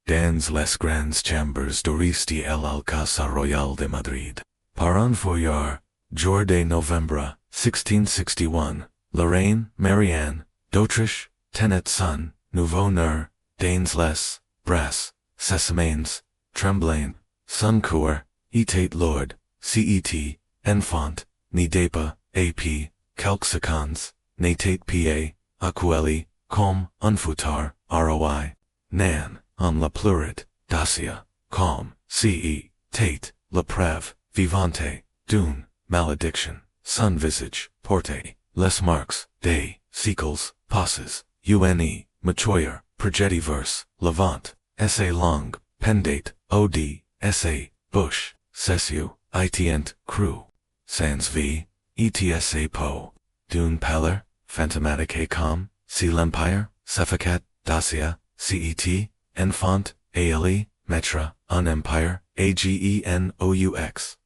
dans les grandes chambres d'Oriste el Alcázar Royal de Madrid. Par un foyer, jour de novembre, 1661, la reine, Marianne, d'Autriche, tenait son nouveau-né, dans les bras, ses mains, tremblant, son cœur, était lourd, cet, enfant, n'était pas, ap, quelques secondes, n'était pas, à quelli, comme, un futur, roi, nan, en la pleurette, dacia, comme, tate, la prévu, vivante, d'une, malédiction, son visage, porte, les marques, des, siècles, passes, une, mature, projetiverse, levant, essai long, pendate, od, essai, bush, cessiu, itient, cru, sans vie, etsa po, d'une pallor, phantomatique comme, si l'empire, suffocat, dacia, cet, enfant, aeli, metre, un empire, agenous,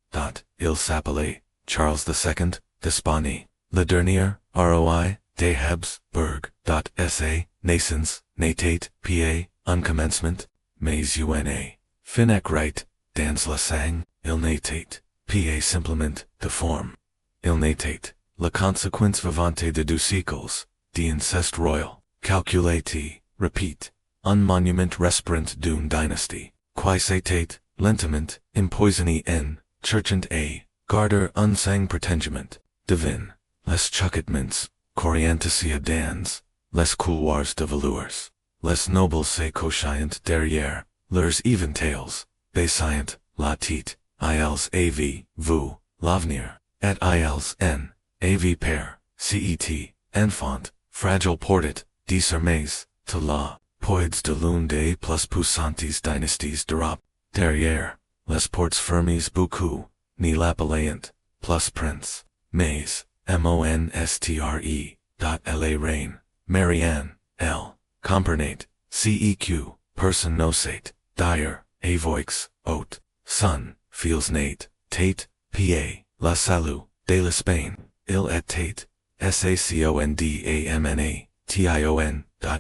il s'appelait, Charles II, d'Espagne, le dernier, roi, des Habsburg, sa, naissance, n'était pas, un commencement, mais une, fin right, dans la sang, il n'était pas simplement, de forme. Il n'était, la conséquence vivante de deux siècles, d'inceste royal, calculé, repeat, un monument respirant d'une dynastie, qui s'était, lentement, empoisonné en, cherchant a, garder un sang prétendument, divin, les chuchotements, coriantacia dans, les couloirs de velours, les nobles se couchant derrière, leurs éventails, baissant, la tête, ils avaient, vu, l'avenir, et ils en, avaient peur, cet, enfant, fragile portait, désormais, to la, poids de l'une des plus puissantes dynasties d'Europe, derrière, les portes fermes beaucoup, ni l'appelant, plus prince, mais, monstre, la reine, Marianne, elle, comprenait, ceq, personne n'osait, dire, avoix, haute, son, feels nate, tate, pa, la salut, de l'Espagne, il était, sacondamna,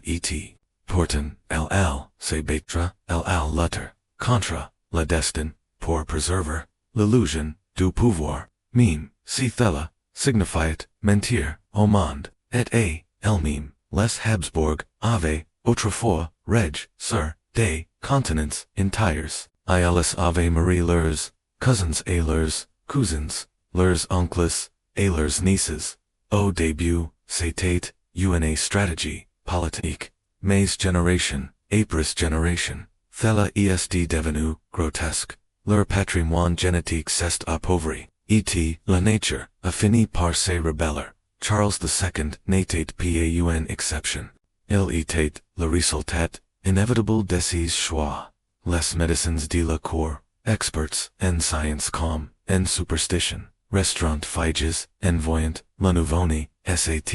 et, pourtant, se battra, lutter, contre, la destin, pour préserver, l'illusion, du pouvoir, mime, si thella, signifiet, mentir, au monde, et elle-même, les Habsburg, avaient, autrefois, reg, sur, des, continents, entiers, ils avaient marié leurs, cousins et leurs, cousins, leurs oncles, et leurs nieces, au début, c'était, une stratégie, politique, mais génération, après génération, thella est devenu, grotesque, leur patrimoine génétique s'est appauvri, et, la nature, a fini par se rebeller, Charles II n'était pas une exception, il était, le résultat, inévitable de ses choix, les médecins de la cour, experts, en science comme, en superstition, restaurant figes, en voyant, la nouveau-né, sat,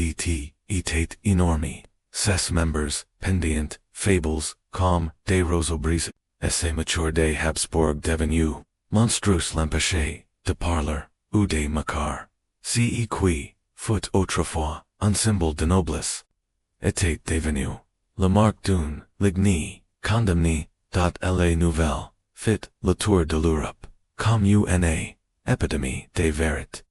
était énorme, ses membres, pendients, fables, comme, des roseaux-brisés, et mature des Habsburg devenus, monstrueux l'empêcher, de parler, ou de macar, qui, fut autrefois, un symbole de noblesse, était devenu, la marque d'une, lignée, condamnée, la nouvelle, fit, le tour de l'Europe, comme une, épidémie de vérité.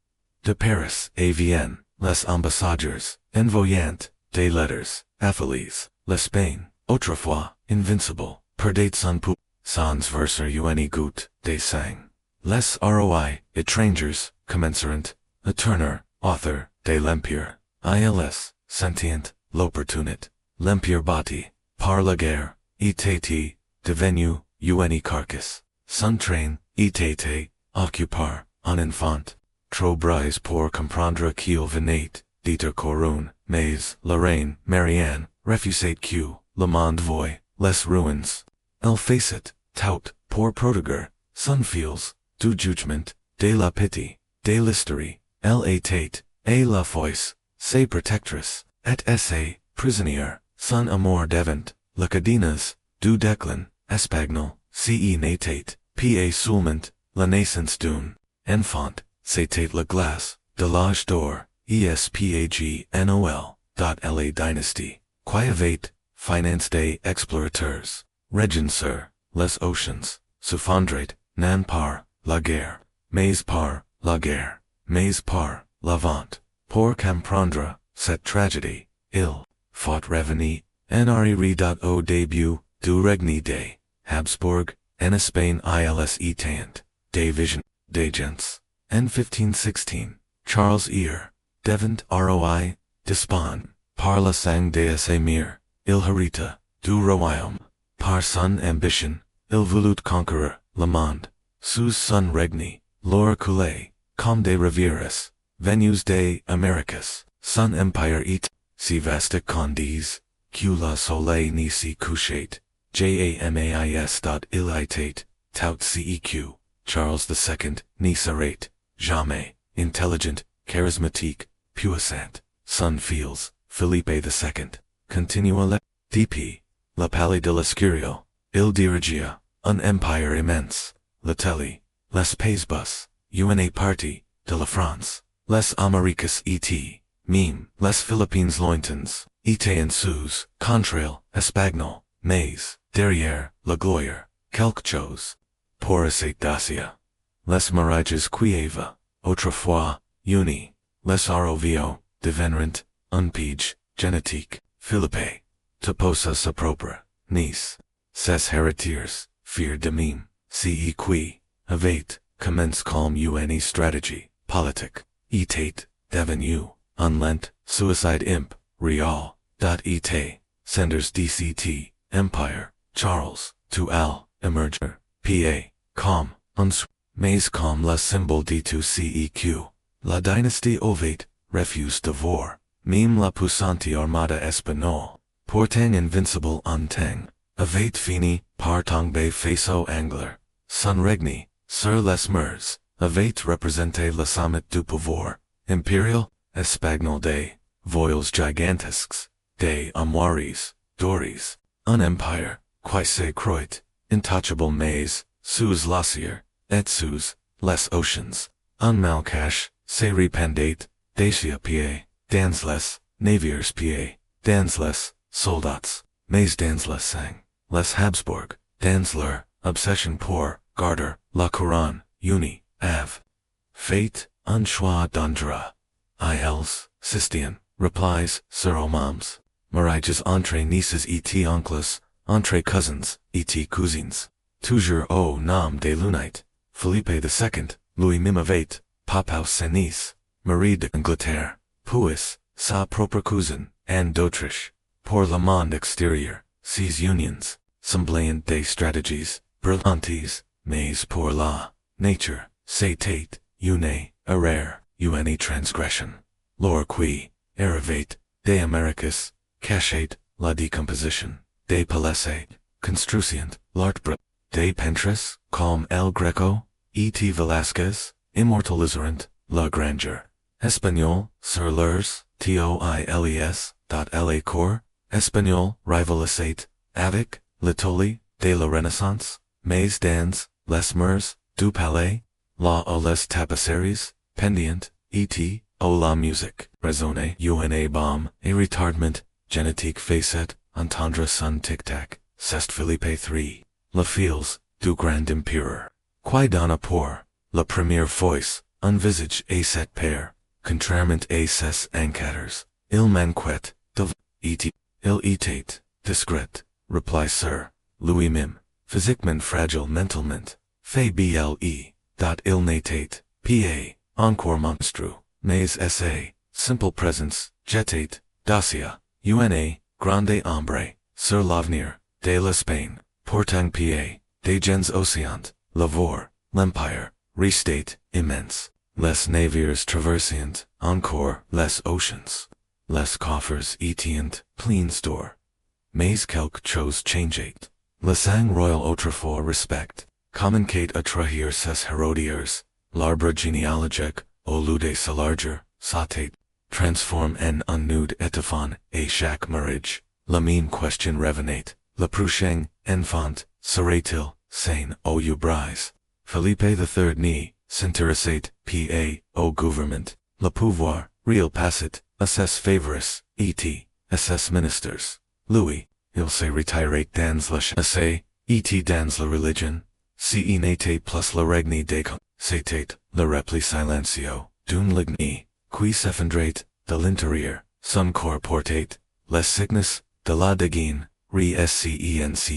De Paris et Vienne, les ambassadeurs, envoyant, des lettres, affiliés, l'Espagne, autrefois, invincible, perdait son pouvoir, sans verser une goutte, de sang. Les rois, étrangers, commenceront, a Turner, author, de l'Empire, ils, sentient, l'opportunité, l'Empire bâti, par la guerre, était, devenu, une carcasse, son train, était, occupar, un enfant, trop brise pour comprendre qu'il venait, d'être couronne, mais, la reine, Marianne, refusait que, le monde voie, les ruines. Elle facit, tout, pour protéger, son fils, du jugement, de la pitié, de l'histoire, elle était, et la foisse, ses protectrices, et ses, prisonnières, son amour devant, la cadenas, du déclin, espagnol, ce n'était, pas seulement, la naissance d'un, enfant, c'était la glace, de l'âge d'or, espagnol, la dynastie, qui avait, finance des explorateurs, Regencer, les oceans, souffrandrate, nan par, la guerre, mais par, la guerre, mais par, la vente, pour comprendre, cette tragédie, il faut revenir, nre au début, du règne des Habsbourg, en Espagne ils étant, des visions, des gens, en 1516, Charles Ear, devant roi, despond, par la sang des émirs, il hérita, du royaume, par son ambition, il voulut conquérir le monde, sous son règne, l'or coulé, comme des rivières, venus des Américas, son empire est, si vaste qu'on dise, que le soleil n'y s'y couchait, jamais dot il était, tout ceq, Charles II, n'y serait, jamais, intelligent, charismatique, puissant, son fils, Philippe II, continua le, dp, le palais de l'Escurial, il dirigia, un empire immense, l'Italie, les Pays-Bas, une partie, de la France, les Américas et, même, les Philippines lointains, étaient en sous, contrail, espagnol, mais, derrière, la gloire, quelque chose, pour cette dacia. Les mariages qui avaient, autrefois, unis, les arovio, deviendrait, un pige, génétique, Philippe, toposa sa propre, niece, ses héritiers, firent de même, ce qui, avait, commence comme une stratégie, politique, était, devenu, un lent, suicide imp, real, dot était, senders dct, empire, Charles, to al, emerger, pa, comme, uns, mais comme le symbole de tout ceq, la dynastie ovate, refuse de voir, même la puissante armada espagnole, portant invincible en temps, avait fini, par tomber face au angler, son règne, sur les mers, avait représenté le sommet du pouvoir, impérial, espagnol des, voiles gigantesques, des armoiries, dories, un empire, qui se croit, intouchable mais, sous l'océan, et sous, les oceans, un malcache, se répandait, dacia pied, dans les, navires pied, dans les, soldats, mais dans les sang, les Habsbourg, dans leur, obsession pour, garder, la couronne, uni, av. Fate, un choix d'endra. Ils, Sistian, replies, sur hommes. Mariages entre nieces et oncles, entre cousins, et cousines. Toujours au nom de l'unité. Philippe II, lui-même avait, papaus sa niece, Marie d'Angleterre, puis, sa propre cousine, Anne d'Autriche. Pour le monde extérieur, ces unions, semblant des stratégies, brillantes, mais pour la nature, c'était, une erreur, une transgression. Lors qui, arrivait, des Américas, cachait, la décomposition, des palais, construisant, l'art des peintres, comme El Greco, et Velázquez, immortalisant, la grandeur, espagnol, sur leurs, toiles, dot la cour, espagnol, rivalisate, avec, l'Italie, de la Renaissance, mais dans, les mers, du palais, la ou les tapisseries, pendant, et, ou la musique, raisonne, une bombe, et retardement, génétique facette, entendre son tic-tac, c'est Philippe III, le fils, du grand empereur, qui donna pour, la première fois, un visage à cette paire, contrairement à ses ancêtres, il manquait, de il était, discret, reply sir, lui-même, physiquement fragile mentalement, ble, dot il n'était, pa, encore monstreux, mais sa, simple présence, jetait, dacia, una, grande ombre, sur l'avenir, de l'Espagne, portant pa, des gens océans, l'avor, l'empire, restate, immense, les navires traversiant, encore, les oceans, les coffres étant, pleins d'or. Mais quelque chose changeait. Le sang royal autrefois respect, communicate à trahir ses hérodiers, l'arbre généalogique, au lieu de s'élargir, sautait, transforme en un nude étoffant, et chaque marriage, la même question revenait, le prochain, enfant, serait-il, sain ou brise? Philippe III ni, s'intéressait, pa, au gouvernement, le pouvoir, real passait, à ses favorites, et, à ses ministers. Louis, il se retirate dans la chasse, et dans la religion, si n'était plus la règne des comme, c'était le repli silencieux, d'une ligne, qui s'effondrait, de l'intérieur, son corps portait, les sickness, de la déguisée, rescence,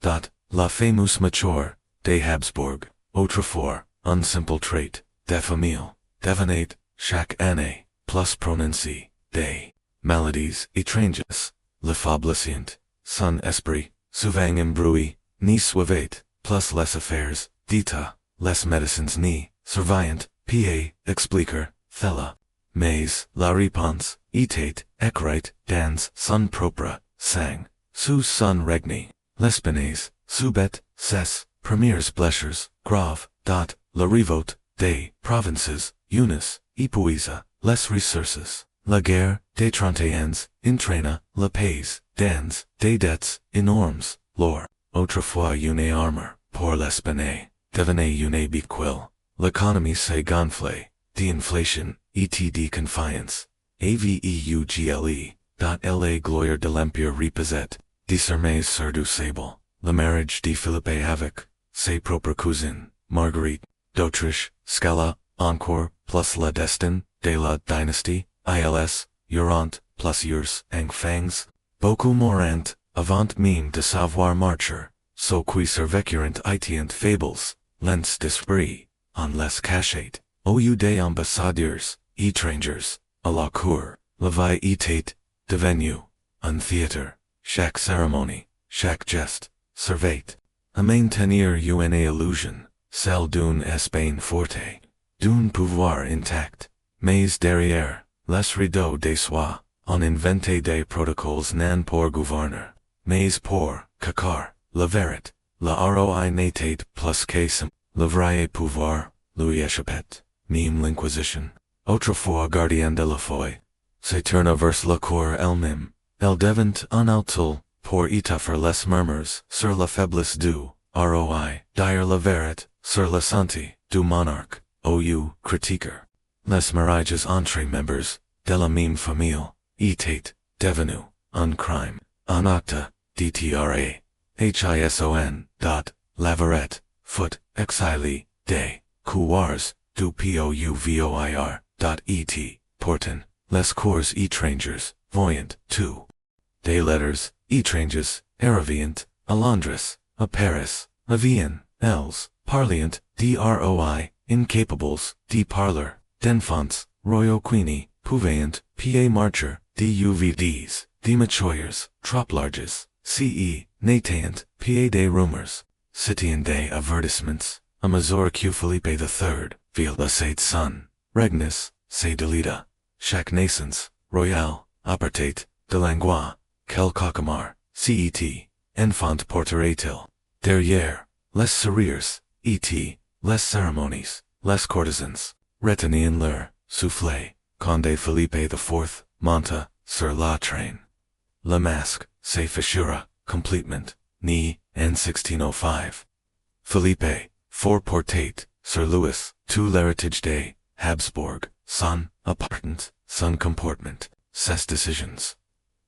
dot, la famous mature, des Habsbourg, autrefois, un simple trait, de famille, devenait, chaque année, plus prononcé, des maladies étranges, le faiblissant, son esprit, souvent embrouillé, ni suivait, plus les affaires, d'état, les médecins ni, surveillant, pa, expliquer, thela, mais, la réponse, était, écrite, dans, son propre, sang, sous son règne, les peines, subet, ses, premières blessures, graves, dot, la révolte, des, provinces, unis, épuisa, les ressources, la guerre, des 31, entraîna, la paix, dans, des dettes, énormes, l'or, autrefois une armure, pour les peines, devenait une bequille, l'économie s'est gonflée, d'inflation, et de confiance, aveugle, dot la gloire de l'empire reposait, désormais sur du sable, le marriage de Philippe avec, ses propres cousines, Marguerite, d'Autriche, Scala, encore, plus la destin, de la dynastie, ils, Urant, plus yours, fangs, beaucoup mourant, avant même de savoir marcher, so qui survécurent étient fables, lents d'esprit, en les cachets, au lieu des ambassadeurs, étrangers, à la cour, la vie était, devenu, un théâtre, chaque cérémonie, chaque geste, servait, à maintenir une illusion, celle d'une Espagne forte, d'un pouvoir intact, mais derrière, les rideaux des soies, on inventait des protocoles non pour gouverner, mais pour, cacar, la vérité, la roi n'était plus que le vrai pouvoir, lui échappait, même l'inquisition, autrefois gardien de la foi, se tourna vers la cour elle-même, elle devint un altul, pour étouffer les murmures sur la faiblesse du roi, dire la vérité, sur la santé du monarque, ou critiquer. Les mariages entre membres de la même famille étaient devenus un crime, un acte d'être, hison, dot, la verette, foot, exilé, des, couloirs, du pouvoir, dot et, pourtant, les cours étrangers, voyant, tout, des letters, étranges, arrivant, à Londres, à Paris, à Vienne, elles, parliant, droi, incapables, de parler, d'enfants, royauquini, pouvant, pa marcher, duvds, de machoyers, trop larges, ce, n'étant, pa des rumors, citiant des avertissements, à mesure que Philippe III, via la said son, regnus, se delita, chaque naissance, royale, apartate, de langua, quel caucamar, cet, enfant porterait-il, derrière, les sourires, et, les cérémonies, les courtisans, retenien leur, souffle, quand Philippe IV, monta, sur la train. Le masque, se fissura, completement, ni, en 1605. Philippe, for portate, sur Louis, tout l'héritage des Habsbourg, son appartent, son comportement, ses décisions.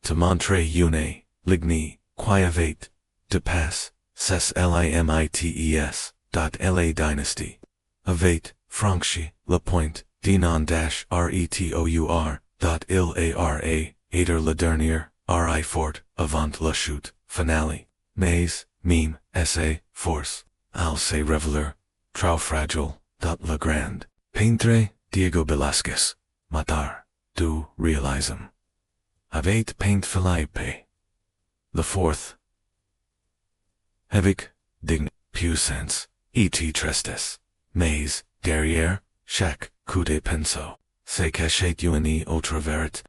To montrer une, ligne, qui avait, de passe, ses limites, dot la dynastie. Avait, franchi, le point, de non dash retour, dot il ara, aider la dernière, ri fort, avant la chute, finale. Mais, meme, essai, force, al se révéler, trop fragile, dot la grande. Peintre, Diego Velázquez, matar, du realism. Avait peint Philippe. The fourth. Avec, digne, puissance, et tristes, mais, derrière, chaque coup de pinceau, se cachait une autre vérité.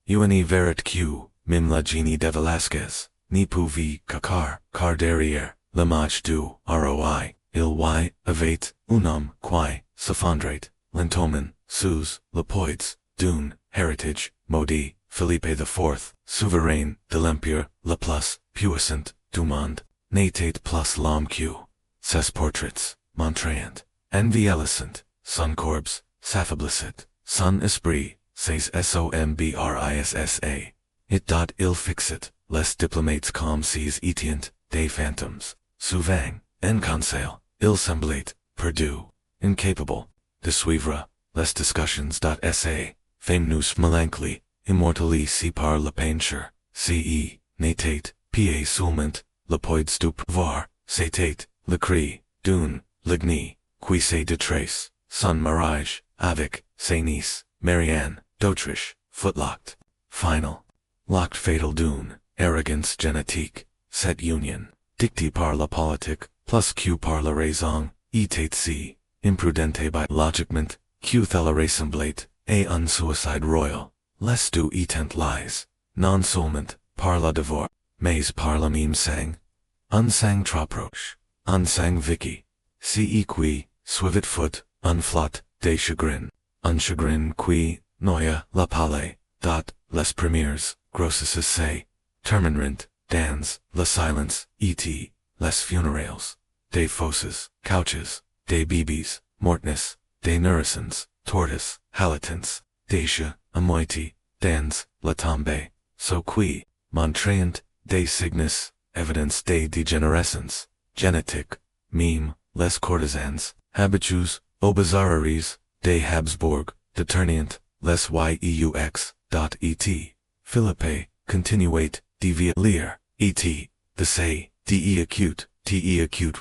Une vérité que, même la génie de Velázquez, n'y pouvait cacar, car derrière, l'image du roi, il avait, un homme qui, s'effondrait, lentement, sous, le poids, d'un, héritage, maudit, Philippe IV, souverain, de l'empire, le plus, puissant, du monde, n'était plus l'homme que, ses portraits, montrant, envieillissant, son corps, s'affaiblissait, son esprit, ses sombrissa, it dot il fixit, les diplomates comme ces étient, des phantoms, souvent, en conseil, il semblait, perdu, incapable, de suivre, les discussions.sa, fame-nous melancholy, immortally si par le peinture, ce, n'était, pa seulement, le poids du pouvoir, c'était, le cri, d'une, ligny, qui se détrace, son mariage, avec, ses niece, Marianne, d'Autriche, footlocked, final, locked fatal d'une, arrogance génétique, cette union, dictée par la politique, plus que par la raison, était si, imprudente by logiquement, que la ressemblait, et un suicide royal, les deux étant lies, non seulement, par la devoir, mais par la même sang, un sang trop proche, un sang vicky, si qui, suivit foot, un flot, des chagrin, un chagrin qui, noya, la palais, dot, les premiers, grosses se, terminant, dans, la silence, et, les funérailles, des fosses, couches, des bébés, mortness, des nourrissons, tortoise, halitants, des chats, à moitié, dans, la tombe, so qui, montrant, des signes, evidence des dégénérescence, génétique, meme, les courtisans, habitues, observaries, des Habsbourg, déterniant, les yeux, Philippe, continuate, deviate lire, et, the say, de acute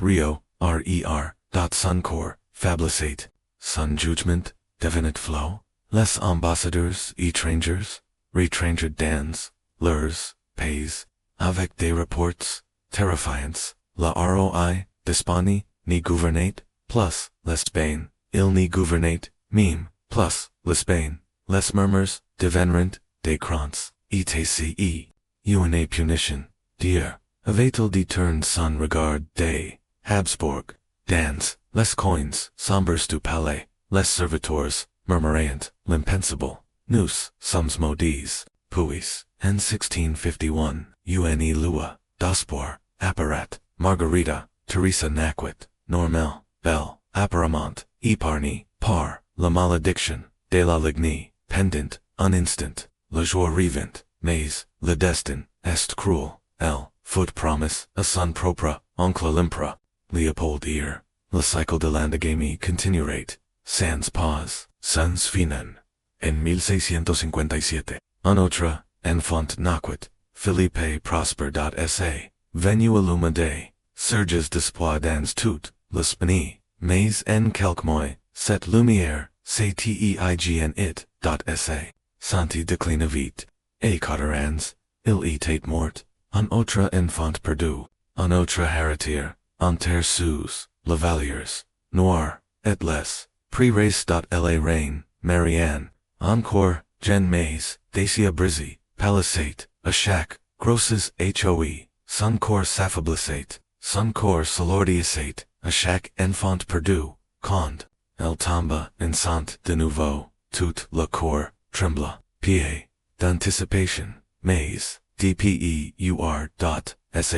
rio, rer, son corps, fablicate, son judgment, definite flow, les ambassadeurs, étrangers, retranged dans, leurs, pays, avec des reports, terrifiants, la roi, desponi, ni gouvernate, plus, l'Espagne, il ni gouvernate, meme, plus, l'Espagne, les murmurs, deviendrait, des crans, etc. Une punition, dear, avait-il détourné son regard des Habsbourg, dans, les coins, sombres du palais, les serviteurs, murmurant, l'impensable, nous, sommes maudits, puis, en 1651, une loi, d'espoir, apparat, Margarita, Teresa naquit, normal, belle, apparemment, épargnée, par, la malédiction, de la ligny, pendant, un instant, le jour revint, mais, le destin, est cruel, elle, foot promise, a son propre, oncle l'impra, Leopold ear, le cycle de l'endogamy continuerate, sans pause, sans finan. En 1657, un autre, enfant naquit, Philippe Prosper.sa, venu illuminer, surges d'espoir dans toute, l'Espagne, mais en quelques mois, cette lumière, s'éteign it.sa, senti déclina vite, et catarans, il était mort, un autre enfant perdu, un autre héritier, en terre sous, lavaliers, noir, et les, prires.la reine, Marianne, encore, Jen mais, Dacia brisée, palisate, a chaque, grosses hoe, son corps s'affaiblissait, son corps s'alourdissait, a chaque enfant perdu, quand, elle tomba enceinte de nouveau, tout le corps trembla, pied, d'anticipation, mais, dpeur.sa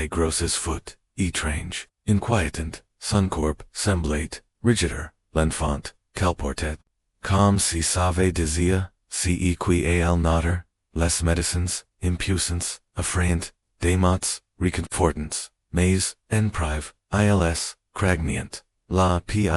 grosses foot, étrange, inquietant, son corps semblait, rigider, l'enfant, qu'elle comme si savait désir, si qui elle noter, les médecins, impuissance, effrayant, des mots, reconfortants, mais, en prive, ils, cragnient, la pire,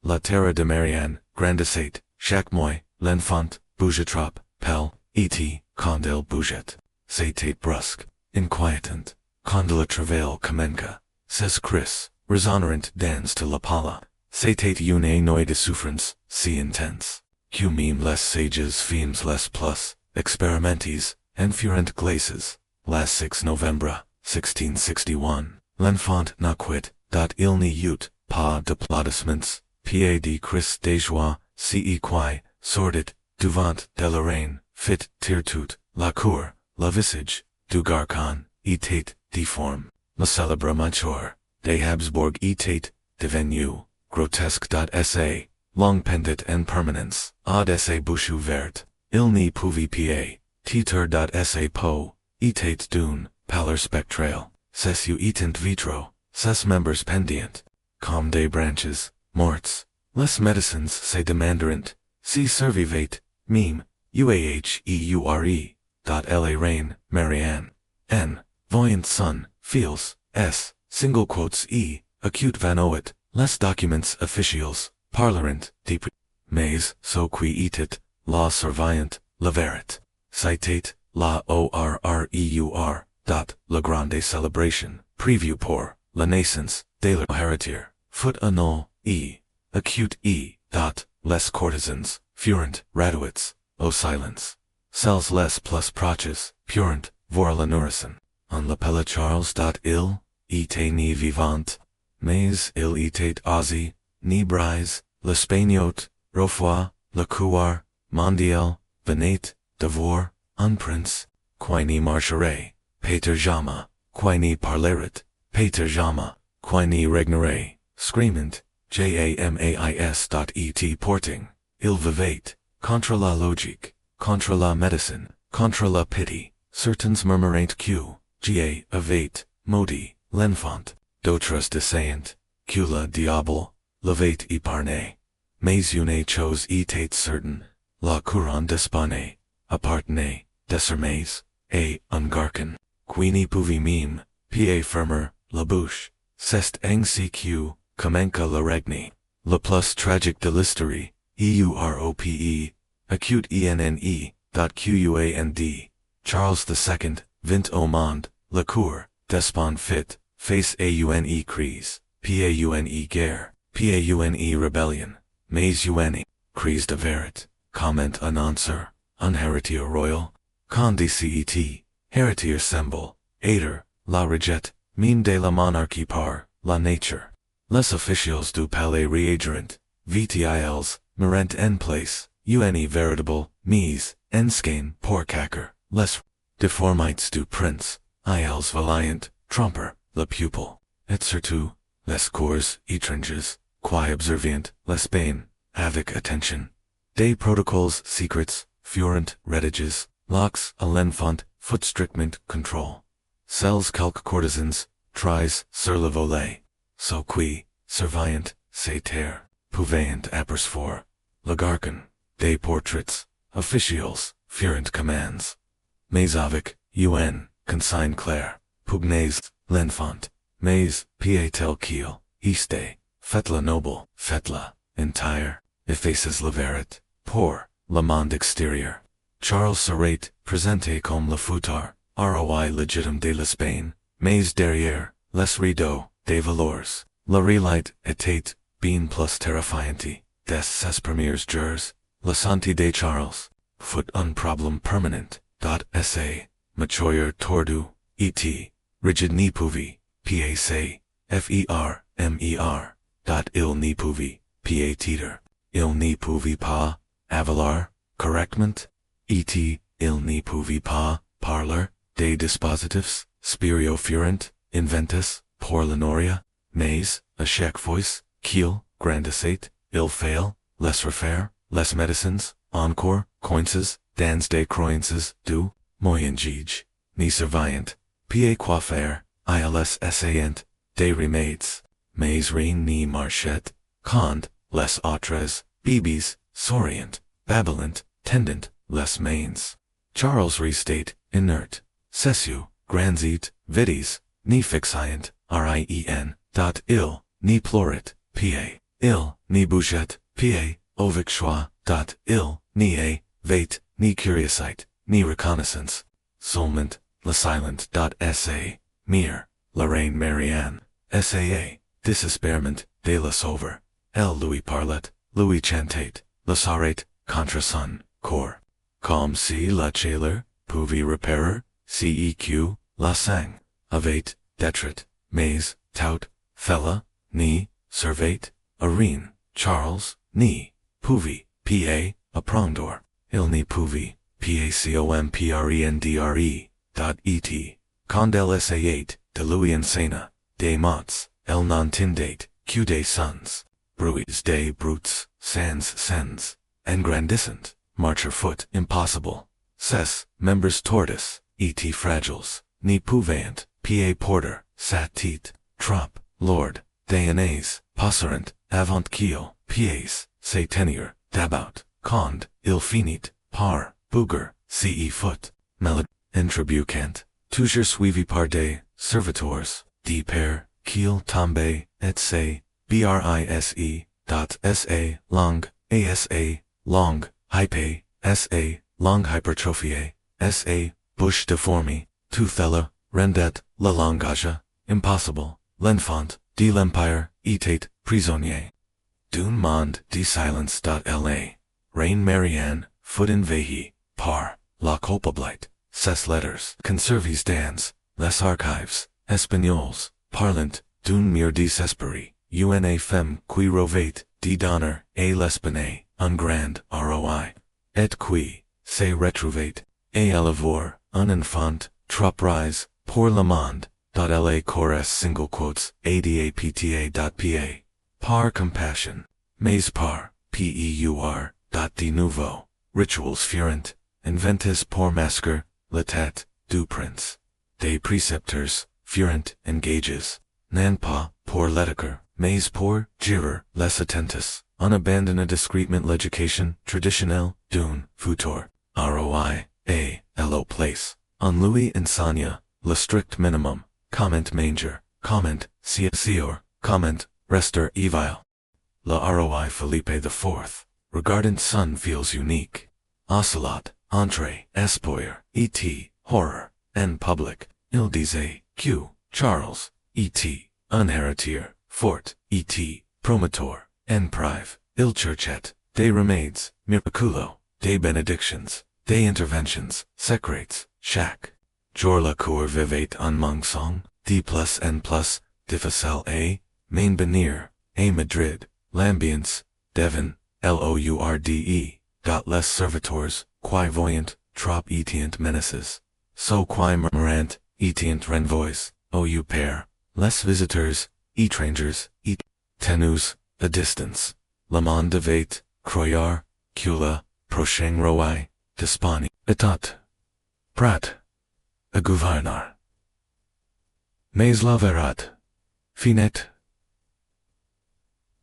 la terre de Marianne, grandissait, chaque mois, l'enfant, bougeait trop, pelle, et, quand elle bougeait, c'était brusque, inquietant, quand le travail commença, ses cris, résonnant dans de la pala, c'était une noix de souffrance, si intense, que même les sages films les plus, expérimentes, enfurent glaces, les 6 novembre, 1661, l'enfant naquit, il n'y eut pas d'applaudissements, pied de cris de joie, si qui, sordid, devant de la reine, fit tire toute, la cour, le visage, du garcon, était, difforme, le célèbre mature, des Habsbourg était, devenu, grotesque.sa, long pendant en permanence, ad sa bouche ouverte, il n'y pouvait pied, titre.sa peau, était d'une, pâleur spectrale, ses yeux étant vitro, ses membres pendients, comme des branches, morts, les médecins se demanderont, si survivait, meme, uaheure, La reine, Marianne. N. Voyant sun, feels, S. Single quotes E. Acute van oet, less documents officials, parlerant, deep. Mais, so qui était, la surveillant, leverit. Citate, la orreur, la grande celebration, prévu pour, la naissance, de la héritière, foot annul, E. Acute E. Less courtesans, furent, raduits, o silence. Cels les plus proches, purent, vor la nourrisson. On l'appelle Charles. Il, était ni vivante, mais il était aussi, ni brise, l'espagnot, Rofois, le couard, mondial, venait, devoir, un prince, qui ni marcherait, pater jamais, qui ni parlerait, pater jamais, qui ni regnerait, screamant, jamais. Et porting, il vivait, contre la logique, contre la médecine, contre la pity, certains murmurant que, avait, maudit, l'enfant, d'autres dissaient, que le diable, l'avait épargné. Mais une chose était certaine, la couronne d'Espagne, appartenait, désormais, à un garçon, qui ne pouvait même, pied fermer, la bouche, c'est ainsi que, commença le règne, le plus tragique de l'histoire, Europe, acute enne, quand, Charles II, vint au monde, la cour, despond fit, face aune crise, paune guerre, paune rebellion. Mais une, crise de verit, comment annoncer, un héritier royal, condicet, héritier symbole, aider, la rejette, mime de la monarchie par, la nature. Les officials du palais reagirant, vtils, mirant en place, une véritable, mise, en scène pour cacher, les deformites du prince, ils valiant, tromper, le pupil, et surtout, les cours étrangers, qui observant, les bains, avec attention. Des protocoles secrets, furent rediges, locks à l'enfant, foot strictement control. Celles quelques courtesans, tries sur le volet, so qui, surveillant, se taire, pouvaient apercevoir, le garçon, des portraits, officials, furent commands. Mais avec, consigne claire, pugnaise, l'enfant, mais, pied-tel qu'il, iste, faites-la noble, faites-la, entire, effaces la vérité, pour, le monde extérieur. Charles serait, présenté comme le futur, roi légitime de l'Espagne, mais derrière, les rideaux, des valeurs, la réalité était, bien plus terrifiante, des ses premiers jours, la santé de Charles, fut un problème permanent, sa, mature tordu, et, rigid ni pouvait, fermer, il n'y pouvait, teeter, il n'y pouvait pas, avaler, correctement, et, il n'y pouvait pas, parler, des dispositifs, spiriofurent, inventus, pour l'honoria, mais, à chaque fois, qu'il, grandissait, il fail, les refaire, les médecines, encore, coinces, dans des croyances, du, moyen gige, ni surveillant, pied coiffer, ils essayant, des remèdes, mais rien ni marchait, quand, les autres, bébés, souriant, babblant, tendant, les mains. Charles restait, inert, cessu, granzit, vides, ni fixiant, rien, il, ni plorit, il, ni bouget, avec choix, il, ni vait, ni curiosite, ni reconnaissance, seulement, le silent, sa, mere, la reine Marianne, saa, désespérement, de la sauver, elle lui parlait, lui chantait, le s'arrête, contre son corps, comme si la chaleur, pouvait repérer, ceq, la sang, avait, détruit, mais, tout, fella, ni, servait, rien, Charles, ni, pouvait, apprendre, il n'y pouvait, et, quand elle essayait, de lui enseigner, des mots, elle n'entendait, que des sons, bruits des brutes, sans, engrandissant, marcher foot impossible, ses, membres tortus, et fragiles, ni pouvant, pied porter, sa tête, trop, lord, déanés, passerant, avant qu'il, pieds, se tenir, d'about, quand, il finit, par, bouger, ce foot, malad, intrabucant, toujours suivi par des serviteurs, de père, qu'il tombe, etc., brise, dot sa, longue, asa, longue, hype, sa, longue hypertrophie, sa, bouche deformée, toothella, rendet, la langage, impossible, l'enfant, de l'empire, était, prisonnier. D'un monde de silence. La, reine Marianne, foot in veille, par, la culpabilité, ses letters, conserves dans, les archives, espagnols, parlant, d'une mire désespérée, una femme qui revêt, de d'honneur, et l'espionner, un grand, roi, et qui, se retrouvait, et élève, un enfant, trop rise, pour le monde, la chorus single quotes, adapta. Par compassion, mais par, peur, de nouveau, rituals furent, inventes pour masquer, la tête, du prince. Des précepteurs, furent, engages, non pas, pour l'éduquer, mais pour, gérer, les attentus, on abandonne discrètement l'éducation, traditionnelle, d'un, futur, roi, et, lo place, on lui enseigne, le strict minimum, comment manger, comment, sieur, comment, rester evil. Le roi Philippe IV, regardant son feels unique. Ocelot, entrée, espoir, et, horror, en public, il disait, que, Charles, et, un héritier, fort, et, promoteur, en prive, il cherchait, des remèdes, miraculo, des benedictions, des interventions, secrets, chaque jour la cour vivait en mensonge, d plus n plus, difficile a, main benir, a Madrid, l'ambiance, Devon, lourde, les serviteurs, qui voyant, trop etient menaces, so qui murmurant, etient renvoys, au père, les visiteurs, étrangers, et tenus, à distance, le monde devait, croire, que le prochain roi, disponible, était, prêt, à gouverner. Mais la vérité, finit,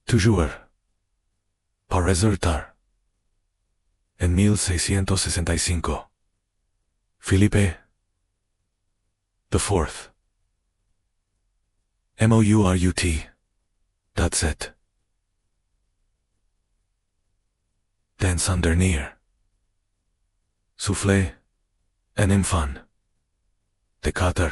toujours, par résultat. En 1665, Philippe IV, mourut, dat dans son dernier souffle, un enfant de 4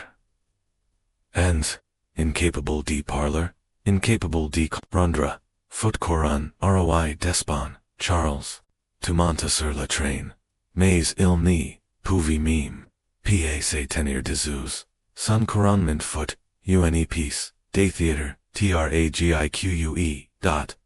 ans, incapable de parler, incapable de comprendre, foot couronne, roi despon, Charles, tu montes sur le train, mais il n'y pouvait même pas se tenir debout, son couronnement foot, une piece, des théâtres, tragique,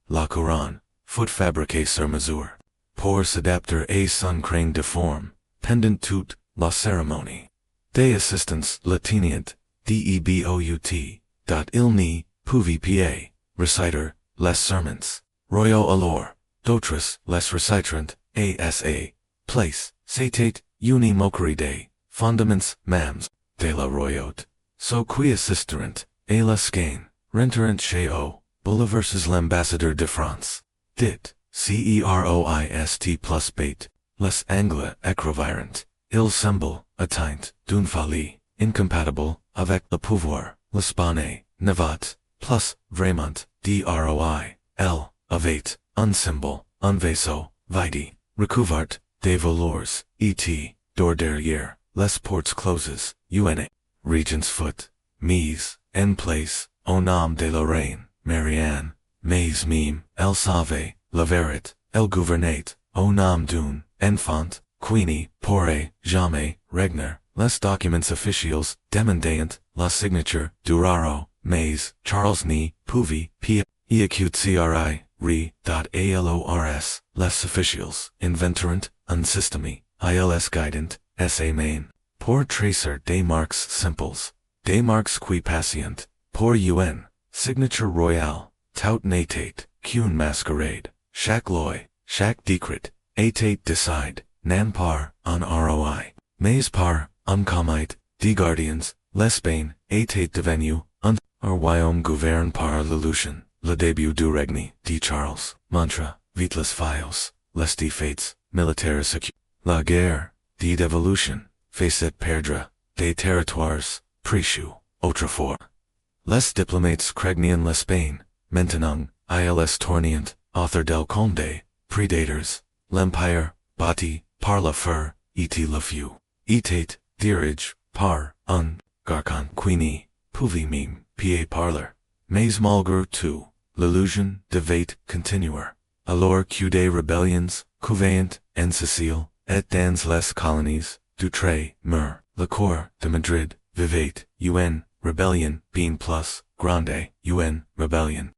la couronne, foot fabriquée sur mesure, pour s'adapter à son crâne deforme, pendant toute la cérémonie. Des assistants latinient, debout, il n'y pouvait pas, reciter, les sermons, royaux alors, d'autres, les recitrant, asa, place, c'était, une moquerie des, fondaments, mams, de la royauté, so qui assisterant, à la scaine, renterant chez eux, bouleverses l'ambassadeur de France, dit, CEROIST plus bait, les anglais écrivirent, il semble, atteint, d'une folie, incompatible, avec le pouvoir, l'Espagne, nevat, plus, vraiment, DROI, L, avait, un symbole, un vaisseau, vide, recouvert, des voleurs, et, door derrière, les portes closes, une, regent's foot, mise, en place, au nom de la reine, Marianne, mais même, elle savait, la vérité, elle gouvernait, au nom d'une, enfant, queenie, pourrait, jamais, régner, les documents officiels, demandant, la signature, du raro, mais, Charles n'y pouvait, p, eacute cri, alors, les officiels, inventarent, un système, ils guidant, sa main, pour tracer des marques simples, des marques qui patient, pour un, signature royale, tout n'était, qu'une masquerade, chaque loi, chaque décret, était décide, non par, un roi, mais par, un comité, des gardiens, l'Espagne, était devenu, un royaume gouverne par l'évolution, le début du règne, de Charles, mantra, vite les files, les défaites, militaires la guerre, de dévolution, facet perdre, des territoires, préchus, autrefois. Les diplomates craignien l'Espagne, maintenant, ils tournient, author del conde, predators, l'empire, bâti, par la fer, était le feu. Était, dirige, par, un, garcon, queenie, pouvait même, pied parler. Mais malgré tout, l'illusion devait continuer. Alors que des rebellions, couvaient, en Sicile, et dans les colonies, Dutré, Mur, le corps de Madrid, vivait, rebellion, bien plus, grande, rebellion.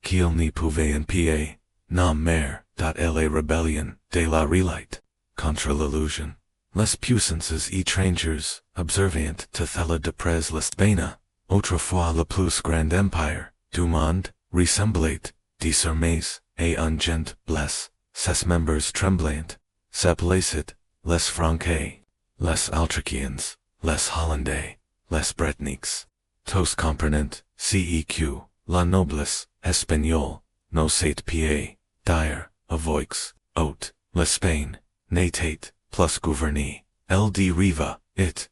Qu'il n'y pouvait en pied, non mer, la rebellion, de la relite, contre l'illusion. Les puissances étrangères, observant te thela de près l'Espagne, autrefois le plus grand empire, du monde, ressemblait, désormais, et un gent blesse, ses membres tremblants, s'appelaient, les Français, les Autrichiens, les Hollandais, les Britanniques, tous comprenant, ceq, la noblesse, espagnole, nos sept pieds, dire, avoix, haute, l'Espagne, n'était, plus gouverné, ld riva, et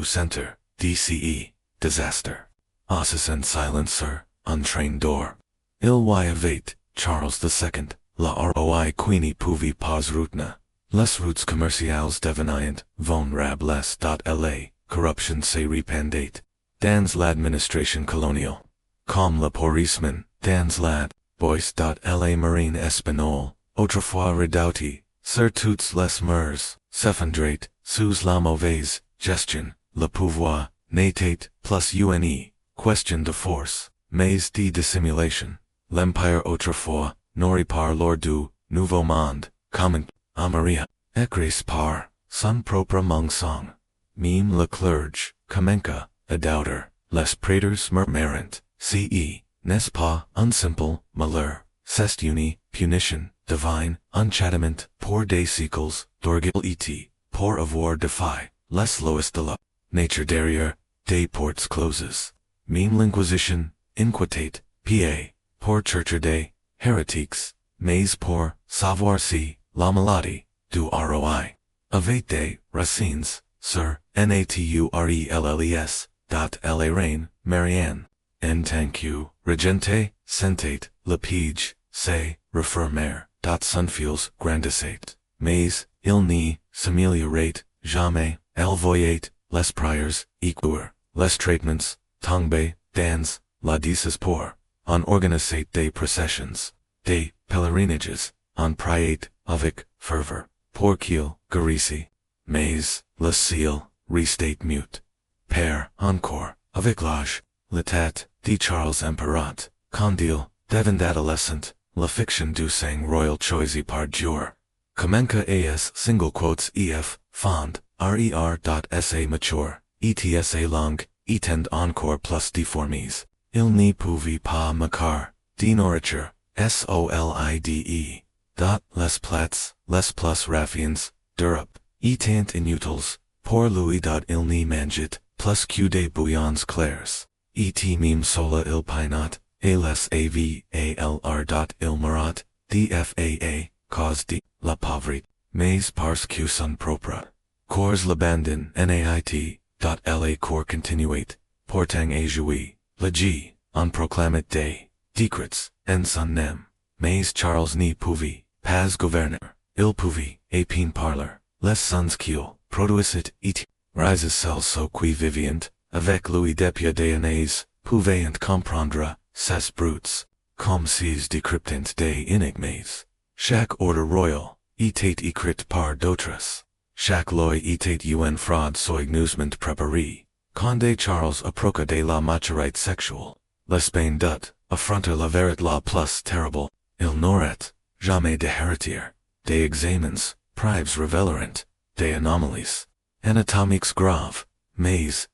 center, dce, disaster. Osses and silencer, untrained door. Il y avait, Charles II, la roi queenie pouvait pas retenir. Les routes commerciales devenaient, vulnérables. La corruption se répandait, dans l'administration coloniale. Comme le pourrissement, dans la bois. La marine espagnole, autrefois redoutée, sur toutes les mers, s'effondrait, sous la mauvaise gestion, le pouvoir, n'était plus une question de force, mais de dissimulation. L'empire autrefois, nourri par l'or du nouveau monde, comment, à Maria, écrit par, son propre mensonge. Même le clerge, commença, à doubter, les prétors murmurant, n'est-ce pas, un simple malheur, c'est une punition, divine, un châtiment, pour des siècles, d'orgueil et, pour avoir défié, les lois de la nature derrière, des portes closes. Même l'inquisition, inquiétait, pa, pour chercher des hérétiques, mais pour savoir si la maladie du roi avait des racines sur naturelles. La reine, Marianne, en tant que régente, sentait, le pige, se refermer, son fils grandissait, mais il n'y s'ameliorait jamais, elle voyait, les prières, écouer, les traitements, tomber, dans, la désespoir, on organisait des processions, des pèlerinages, on priait, avec ferveur, pour qu'il guérisse, mais, le ciel, restait mute. Père, encore, avec l'âge, l'état, de Charles Emperant, quand il, devint adolescent, la fiction du sang royal choisi par Dieu. Comença as single quotes ef, fond, rer.sa mature, etsa long, etend encore plus deformes. Il n'y pouvait pas macar, de nourriture, solide. Les plats, les plus raffians, d'Europe, étant inutiles, pour lui. Il n'y mangeait, plus que des bouillons clairs. Et même sola il painot, et les avalr. Il mourut, dfaa, cause de la pauvreté, mais parce que son propre corps l'abandon nait. La corps continuait, portant à jouer, le G, on proclamait des décrets, en son nom, mais Charles n'y pouvait pas gouverner, il pouvait, à peine parler, les sons qu'il produisait et rises celles so qui vivant, avec lui depuis des années, pouvaient comprendre, ces brutes, comme s'ils décryptent des énigmes. Chaque ordre royal, était écrit par d'autres. Chaque loi était une fraude soigneusement préparée. Quand Charles approcha de la maturité sexuelle, l'Espagne dut affronter la vérité la plus terrible. Il n'aurait jamais de héritier. Des examens, preuves révéleront, des anomalies anatomiques graves, mais,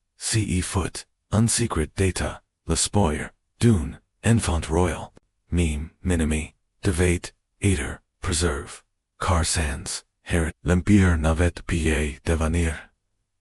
foot, un secret d'état, l'espoir, d'une enfant royal, même minimi, devait être preserve, car sans l'empire n'avait pu devenir.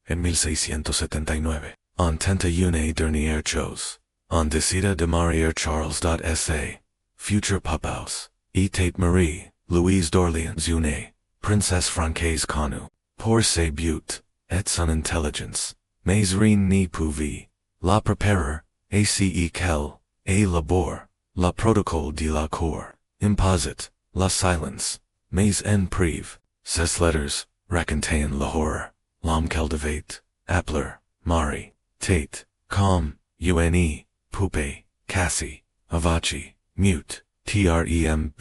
En 1679, on tenta une dernière chose. On décida de marier Charles.sa, future papaus, était Marie, Louise d'Orléans une, princesse française connue, pour ses buts, et son intelligence, mais rien n'y pouvait, la préparer, ace qu'elle, et labor, la protocole de la cour, imposit, la silence, mais en prévu, ses letters, racontaient la horreur, l'homme qu'elle devait, appeler, mari, était, comme, une, poupée, cassie, avachi, mute, tremblant,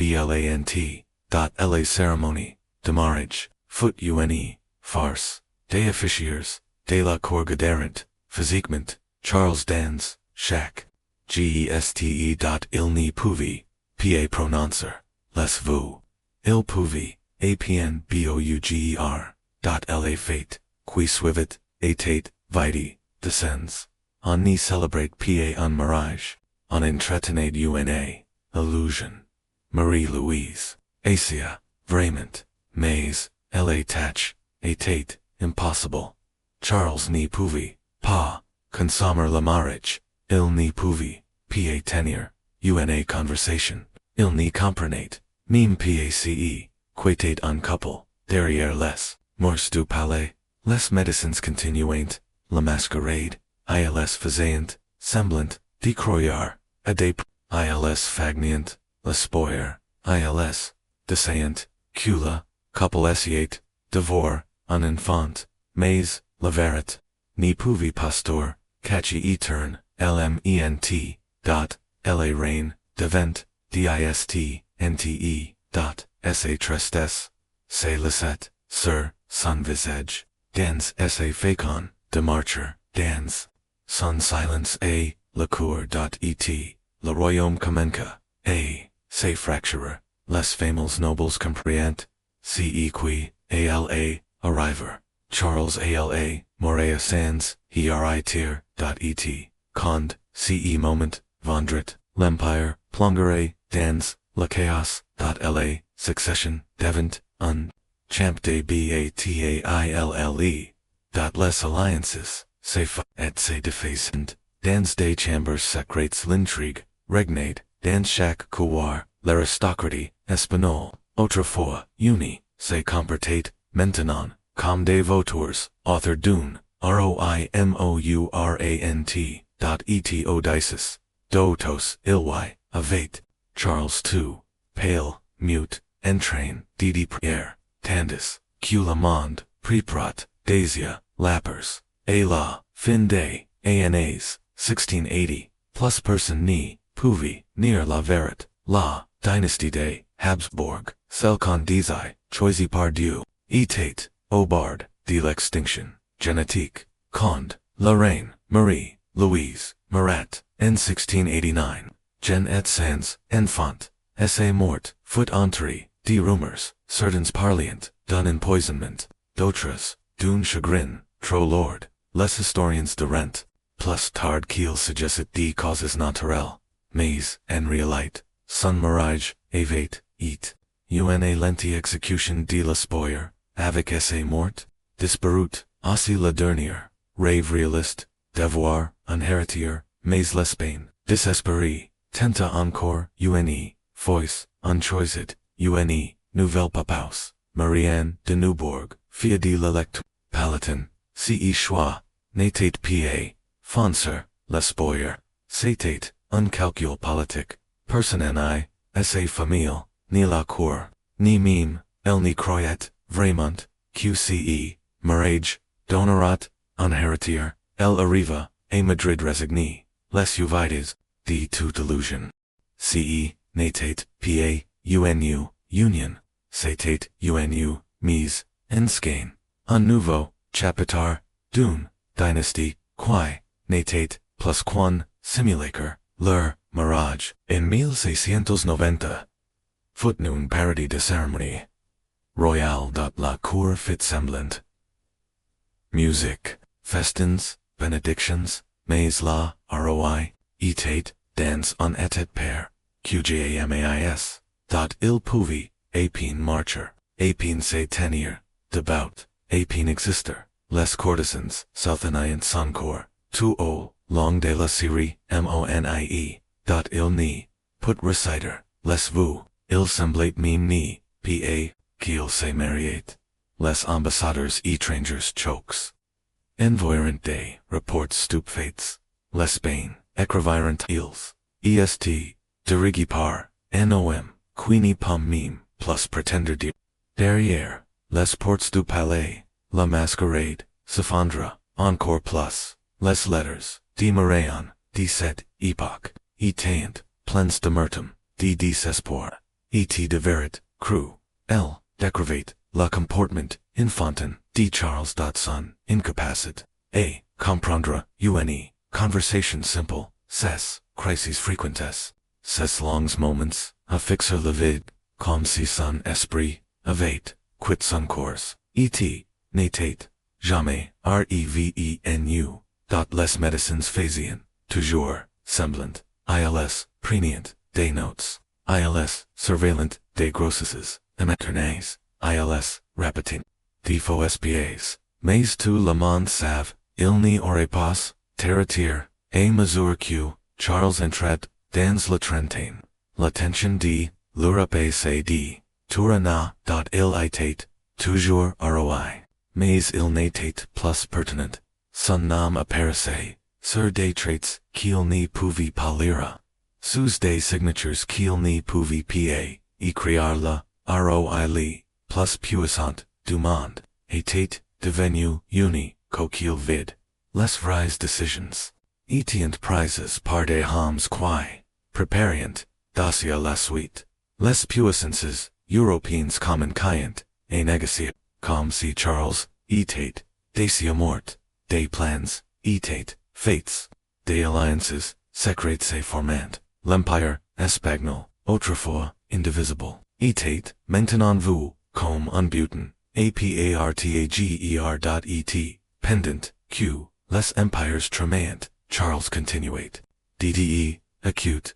la cérémonie, de mariage, foot une, farce, des officiers, de la cour gadérant, physiquement, Charles Dans, chaque, geste. Il n'y pouvait, pa prononcer, les vous, il pouvait, apn bouger, la fate, qui suivit, était, vitae, descends, on n'y célèbre pa un mariage, on entretenait une, illusion, Marie-Louise, Asia, vraiment, mais, héritage, était, impossible, Charles n'y pouvait, pas, consommer le mariage, il n'y pouvait, pa tenir, une conversation, il n'y comprenait, même pace, qu'était un couple, derrière les, murs du palais, les médecins continuant, la masquerade, ils faisant, semblant, de croire, à des ils fagnant, la spoir, ils, descendant, cula, couple essayait, devoir, un enfant, mais, la verite, n'y pouvait pastor, catchy etern, lment, la reine, devant, distnte, sa tristesse, c'est laissette, sur, son visage, dans sa fécon, de marcher, dans, son silence et, la cour. Et, le royaume commença, et, ses fracturés, les fameux nobles comprient, ce qui, ala, arriver, Charles ala, Morea sans, héritir. Et, quand, ce moment, vendrait, l'empire, plongerait, dans, le chaos. La, succession, devant, un, champ de bataille, les alliances, ses et ses défaisant, dans des chambers secrètes l'intrigue, régnait, dans chaque couloir, l'aristocratie, espagnole, autrefois, unie, se comportait, maintenant, comme des vautours, author d'une, roimourant, et Odysseus, dotos, ilwi, avec, Charles II, pale, mute, entrain, de prière, tandis, que le monde, préprat, Dacia, lappers, et la, fin des, années, 1680, plus personne n'y, pouvait, near la vérité, la, dynastie des, Habsbourg, celle qu'on disait, choisie par Dieu, était, au bord, de l'extinction, génétique, quand, la reine, Marie, Louise, Marat, en 1689, Gen et sans, enfant, est morte, foot entrée, de rumors, certains parliant, d'un empoisonnement, d'autres, d'un chagrin, trop lourd, les historiens de rent, plus tard qu'il s'agissait de causes naturelles, mais, en réalité, son mariage, avait, une lente exécution de la spoir, avec sa morte, disparut, aussi la dernière, rêve réaliste, devoir, un héritier, mais l'Espagne, désespéré, tenta encore, une, fois, unchoisit, une, nouvelle papaus, Marianne de Neubourg, fille de l'électeur, Palatin, ce choix, n'était pa, foncer, l'espoir, c'était, un calcul politique, personnel, sa famille, ni la cour, ni même, elle n'y croyait, vraiment, qce, mariage, donnerat, un héritier, elle arriva, à Madrid résigné, les uvides, de toute illusion. Ce, n'était, pa, union, c'était, mise, en skein, un nouveau, chapitre, d'une, dynastie, qui, n'était, plus qu'un, simulacre, leur, mariage, en 1690. Footnote parody de cérémonie. Royal. La cour fit semblant. Musique, festins, benedictions, mais la, roi, était, dans un était père, qjamais, il pouvait, apin marcher, apin se tenir, devout, apin exister, les courtesans, southeniant son cour, tout au, long de la série, monie, il n'y, put reciter, les vous, il semblait même ni, pa, qu'il se mariait, les ambassadeurs étrangers chokes, envoyant day, reports stup fates, les bain, écrivirent ils, est, dirigi par, nom, queenie pom meme, plus pretender de, derrière, les portes du palais, la masquerade, Safandra, encore plus, les letters, de Morayon, de cette époque, étant, plens de mertum, de desespoir, et de verit, cru, l, decrevate, la comportement, infantin, de Charles. Son, incapacit, a, comprendre, une, conversation simple, ses, crises frequentes, ses longs moments, a fixer le vide, comme si son esprit, avait, quit son course, et, n'était, jamais, revenu, les médecins phasian, toujours, semblant, ils, pregnant, des notes, ils, surveillant, des grossesses, émeternés, ils, répétant, des faux espiés, mais tout le monde savent, il n'y aurait pas, terre à mesure que, Charles entrait, dans le trentaine, l'attention de, l'Europe et de, tourna, il était, toujours roi, mais il n'était plus pertinent, son nom apparaissait, sur des traits, qu'il n'y pouvait pas lire, sous des signatures qu'il n'y pouvait pas, écrire le, roi le, plus puissant, du monde, était, devenu, uni, qu'il vide, les vraies décisions, étant prises par des hommes qui, préparant, dossier la suite, les puissances, européennes communiquant, et négociant, comme si Charles, était, des morts, des plans, était, fates, des alliances, secrètes et formant, l'empire, espagnol, autrefois, indivisible, était, maintenant vu, comme un butin, apartager. Pendant, q, les empires tremant, Charles continuait, dde, acute,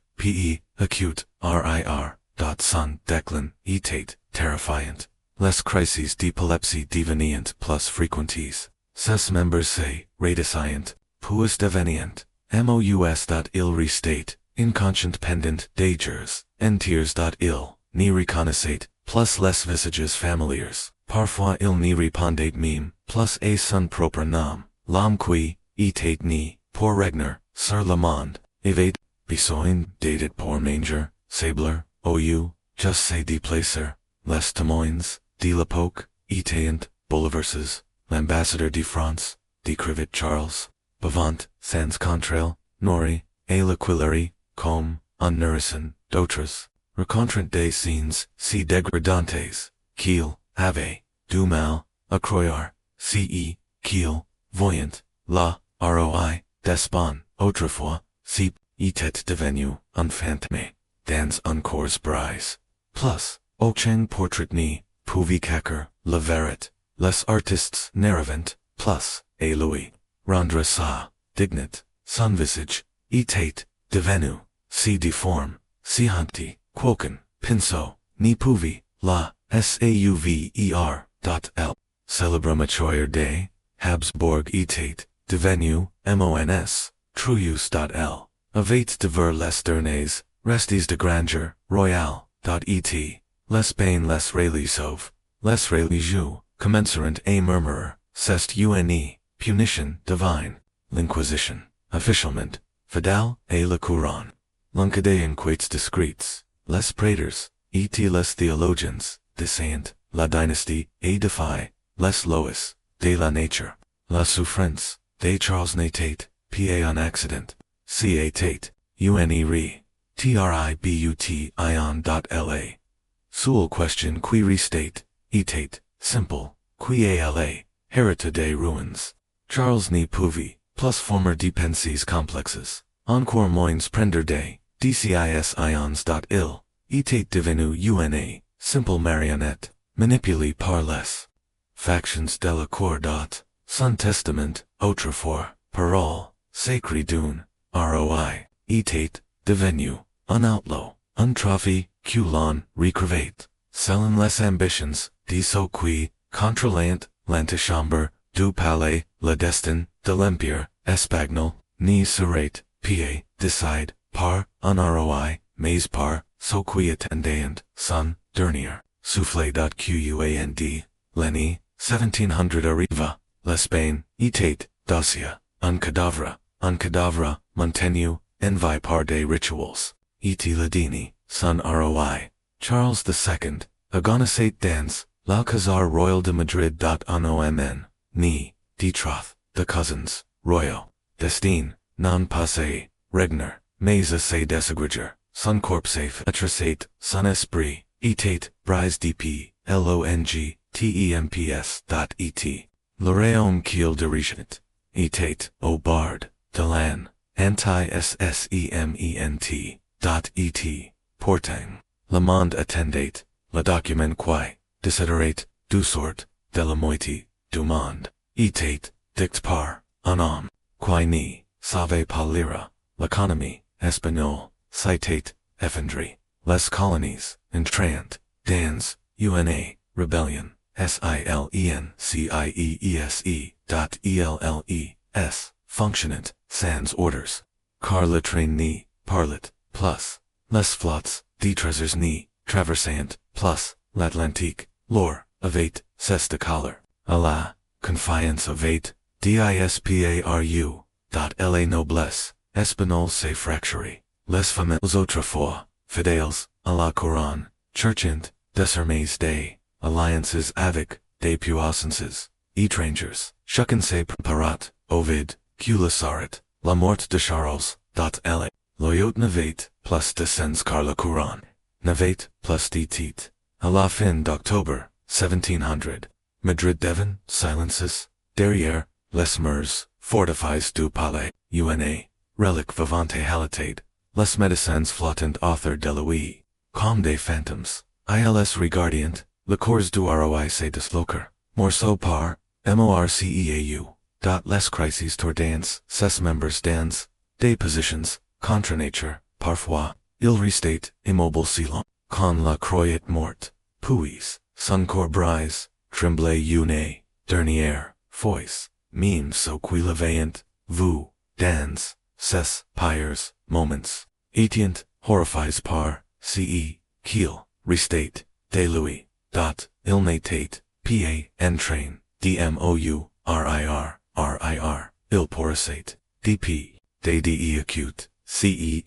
acute, rir, son déclin, était, terrifiant, les crises d'épilepsie deveniant plus frequentes, ses membres se, réticient, puis devenient, mous. Il restate, inconscient pendant, dangers, entiers. Il, n'y reconnaissait, plus les visages familiers, parfois il n'y répondait même, plus à son propre nom, l'homme qui, était né, pour régner, sur le monde, avait, besoin, d'aider pour manger, sabler, ou, just se déplacer, les témoins, de l'époque, étant, bouleversés, l'ambassadeur de France, décrivit Charles, vivant, sans contrail, nori, et l'Aquillerie, comme, en nourrissant, d'autres, rencontrant des scenes, si dégradantes, qu'il, avait, du mal, à croire, qu'il, voyant, la, roi, despon, autrefois, si, était devenu, un fantôme, dans un corps brise, plus, aucun portrait ni, pouvait cacher, la vérité, les artistes n'arrivant, plus, et lui, rendre sa, dignité, son visage, était, devenu, si difforme, si hantée, quoiqu'un, pinceau, ni pouvait, la, sauver. L. Célèbre mature des, Habsbourg était, devenu, mons, truus. L. Avait devers les derniers, restes de grandeur, royale. Et. Les bains les religieux, les religieux, commenceront à murmurer, c'est une, punition divine, l'inquisition, officiellement, fidèle à la couronne. L'encadé inquiets discrets, les prêtres, et les théologiens, descendent, la dynastie, et défient, les lois, de la nature, la souffrance, de Charles n'était, pas un accident, si était, une re, tribut ion. La. Seule question qui restate, était, simple, qui est la, hérité des ruines. Charles n'y pouvait, plus former dépenses complexes, encore moins prendre des, décisions. Il, était devenu une, simple marionnette, manipulée par les factions de la cour. Son testament, autrefois, parole, sacrée d'une, roi, était, devenu, un outlaw, un trophée, que l'on recrevait, selon les ambitions, de ceux qui, contrôlant, l'antichambre, du palais, le destin, de l'empire, espagnol, n'y serait, pas, décide, par, un roi, mais par, ceux qui attendant, son, dernier, soufflé. Qand, Lenny, 1700 arriva, l'Espagne, était, dossier, un cadavre, Montaigne, envie par des rituals, et Ladini, son Roi, Charles II, agonisate dans, l'Alcazar Royal de Madrid. Nomn, ni, Detroth, the cousins, Royaux, destiné, non passé, régner, mais assez desagréger, son corps safe, atrocate, son esprit, était, brise dp, long, temps. Et. Le royaume qu'il dirigent, était, au bard, de l'an, anti-ssement. Et. Porting, le monde attendait, le document qui, desiderate, du sort, de la moitié, du monde, était, dict par, un homme, qui ne savait pas lire, l'économie, espagnole, citate, effondré, les colonies, entrant, dans, una, rebellion, silencieses. Fonctionnant, sans orders, car le train ne parlet, plus, les flottes, des trésors ne traversant, plus, l'Atlantique, l'or, avait, c'est de color, à la, confiance avait, disparu, la noblesse, espagnole se fracturer, les femmes autrefois, fidèles, à la couronne, churchant, désormais des, alliances avec, des puissances, étrangers, chacun se préparat, Ovid, qu'il s'arrête, la mort de Charles, la, l'oyot n'avait, plus de sens car la couronne, n'avait, plus d'étit, à la fin d'octobre, 1700, Madrid devint, silences, derrière, les murs, fortifies du palais, una, relique vivante halitate, les médecins flottant author de Louis, comme des phantoms, ils regardient, le cours du Roi se disloquer, morceau par, morceau. Les crises tordants, ses membres dans, des positions, contre nature, parfois, il restait, immobile silent, quand la croyait morte, puis, son corps brise, tremblait une, dernière, fois, même so qu'il avait, vous, dans, ses, pires, moments, etient, horrifies par, qu'il, restate, de Louis, il n'était, pa, entrain, rir, il poracate, dp, de acute, cennies,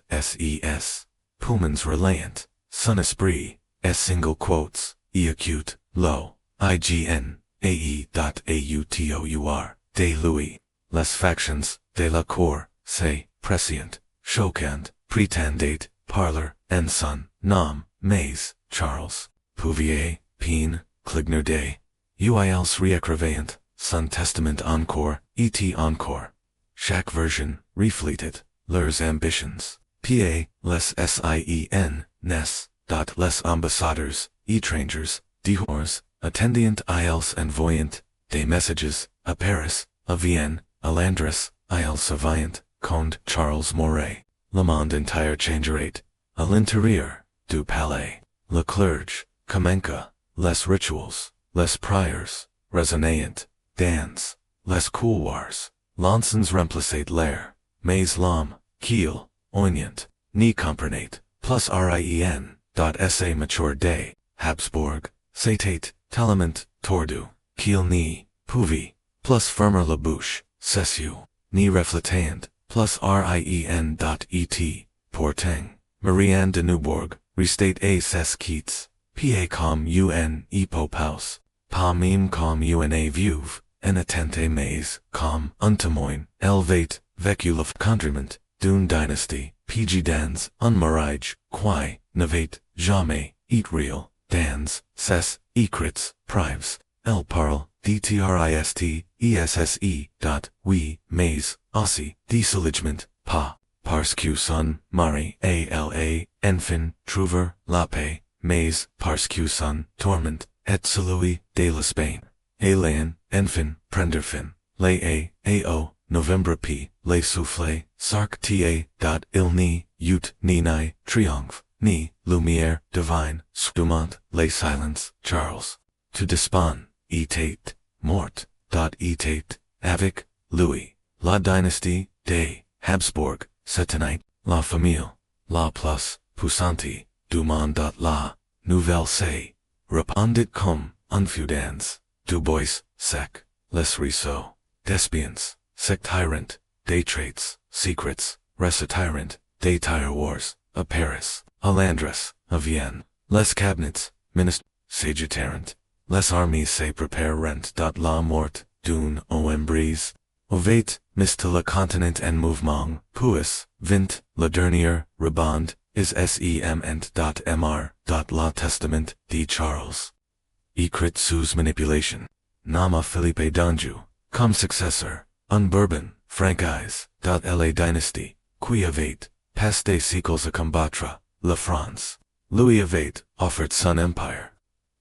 ses, pumens relayant, son esprit, s single quotes, acute, lo, ign, auteur, de Louis, les factions, de la cour, se, prescient, choquant, pretendait, parlor, en son, nom, mais, Charles, pouvier, peen, cligner de, uils réécrivaient, son testament encore, et encore. Chaque version, reflected, leurs ambitions, pa, les sien, nes, les ambassadeurs, étrangers, dehors, attendient ils envoyant, des messages, à Paris, à Vienne, à Londres, ils savant, conde Charles Moray, le monde entier changerait, à l'intérieur, du palais, le clerge, commença, les rituals, les prières, résonnant, dans, les couloirs, l'anciens remplaçait l'air, mais l'homme, qu'il, oignant, ni comprenait, plus rien, sa mature des, Habsbourg, c'était, tellement, tordu, qu'il ni, pouvait, plus fermer la bouche, cessu, ni reflétant, plus rien. Et, porting, Marianne de Neubourg, restate a ses quittes, pa comme un hippopause, pas même comme una vieuve, en attente mais, comme un témoin, élevate, vécu le countryment, d'une dynastie, pg dans, un mariage, qui, n'avait, jamais, et real, dans, ses, écrits, prives, elle parle, dtrist, esse. Oui, mais, aussi, désoligement, pas, parce que son, mari, ala, enfin, trouver, la paix, mais, parce que son, tourment, et celui, de l'Espagne, alien, enfin, prendre fin, les ao, novembre p, les souffles, sarc ta, il ni, ut, ni, triomphe, ni, lumière, divine, stumant, les silence, Charles, to despond, était, mort, était, avec, Louis, la dynastie, des, Habsbourg, Setenite, la famille, la plus, puissante, du monde. La, nouvelle se, répandit comme, infudens, du bois, sec, les riceaux, despiens, sec tyrant, day traits, secrets, recityrant, day tire wars, a Paris, a Landres, a Vienne, les cabinets, ministre, sagitarant, les armies se prepare rent. La mort, d'une brise, ovate, miste le continent en mouvement, puis, vint, le dernier, rebond, is sement. La testament, de Charles. Écrit sous manipulation. Nama Philippe d'Anjou, comme successor, un Bourbon, Franchise. La dynastie, qui avait, pas des siècles à combattre, la France. Louis avait, offered son empire.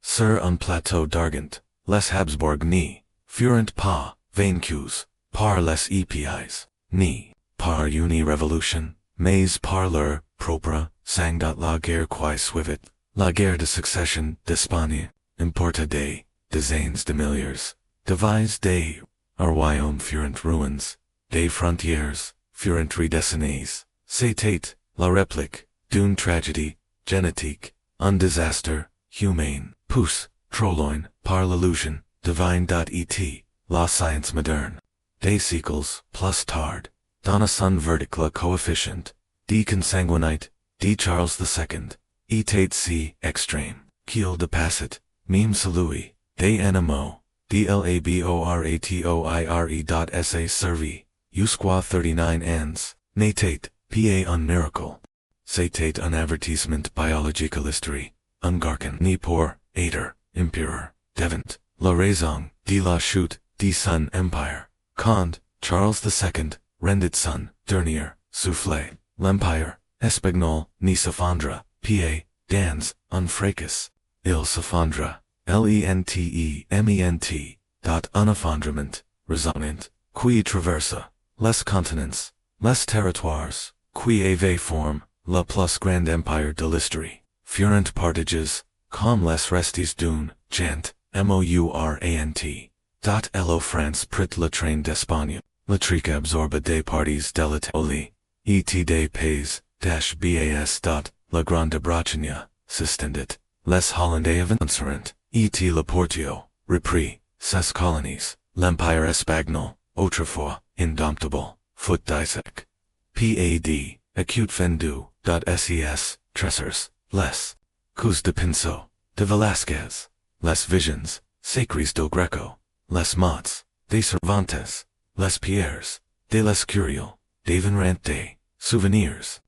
Sur un plateau d'argent, les Habsbourg ni, furent pas, vaincus, par les épis, ni, par une révolution, mais par leur propre sang. La guerre qui suivit, la guerre de succession d'Espagne, importa des dizaines de milliers, devises des, royaume furent ruins, des frontières, furent redessinées, c'était, la réplique, d'une tragédie, génétique, un désastre, humain, pousse, trolloin, par l'illusion, divine. Et, la science moderne, des siècles, plus tard, donna son verdict le coefficient, de consanguinite, de Charles II, était si extrême, qu'il dépassait, même celui, des animaux, de laboratoire. Sa servi, jusqu'à 39 ans, n'était, pas un miracle. C'était un avertissement biological history, un garcon ni pour, aider, empereur, devant, la raison, de la chute, de son empire, quand, Charles II, rendit son, dernier, souffle, l'empire, espagnol, ni s'effondra, pa, dans, un fracas, il s'effondra, lentement, un effondrement, résonnant, qui traversa, les continents, les territoires, qui avait forme, le plus grand empire de l'histoire, furent partages, comme les restes d'une, gent, mourant. Lo France prit le train d'Espagne, le trique absorba des parties de l'Italie, et des pays, bas. La grande Bretagne, s'estendit, les Hollandais avancerent, et le Portio, repris, ses colonies, l'empire espagnol, autrefois, indomptable, foot d'Isaac. Pad, acute fendu, ses, tressers, les, coups de pinceau, de Velasquez, les visions, sacres do Greco, les mots, des Cervantes, les pierres, de l'Escurial, deviendrait, souvenirs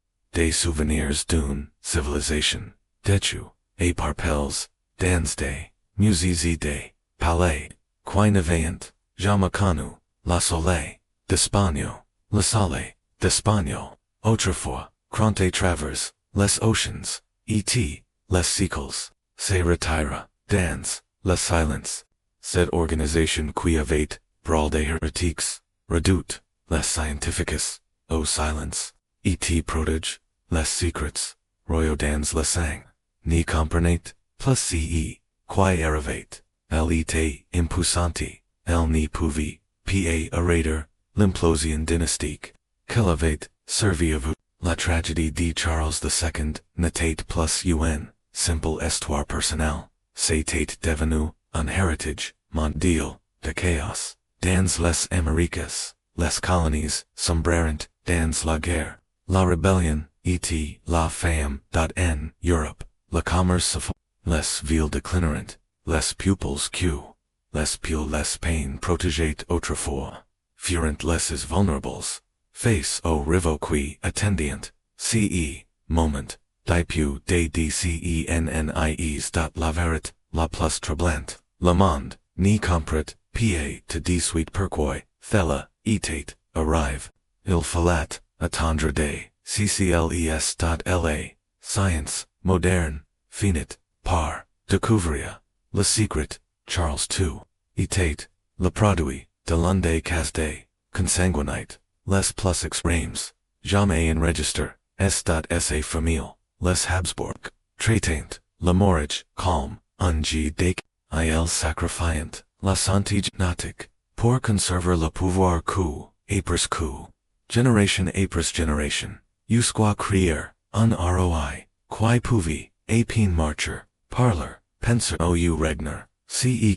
d'une civilisation, dechu, et parpels, dans des, musées et des, palais, qui n'avaient, jamais connu, la soleil, d'Espagne, le soleil, d'Espagnol, autrefois, quand travers, les oceans, et, les siècles, se retira, dans, le silence. Cette organisation qui avait, brawl des hérétiques, redoute, les scientifiques, au silence, et prodige, les secrets, royaux dans le sang, ni comprenait, plus ce, qui arrivait, elle était impuissante, elle n'y pouvait, pa arrêter, l'implosion dynastique, qu'elle avait, servi à vous, la tragédie de Charles II, n'était plus une, simple histoire personnelle, c'était devenu, un héritage, mondial, de chaos, dans les Américas, les colonies, sombrerent, dans la guerre, la rébellion, et la femme, en Europe, le commerce les villes déclinerent, les pupils les piles les pains protégés autrefois, furent les vulnérables, face au rivaux qui attendient, ce, moment, dipu des dcennies. La vérité, la plus troublante, le monde, ni comprit, pa te 18 pourquoi, thela, était, arrive, il fallait, attendre des, ccles. La, science, moderne, finit, par, découvrir, le secret, Charles II, était, le produit, de l'onde casde, consanguinite, les plus extremes, jamais enregistré, sa famille, les Habsbourg, traitant, le morage, calme, un des, il sacrifiant, la santé génétique, pour conserver le pouvoir après coup, génération après génération, jusqu'à créer, un roi, qui pouvait, à peine marcher, parler, penser au régner,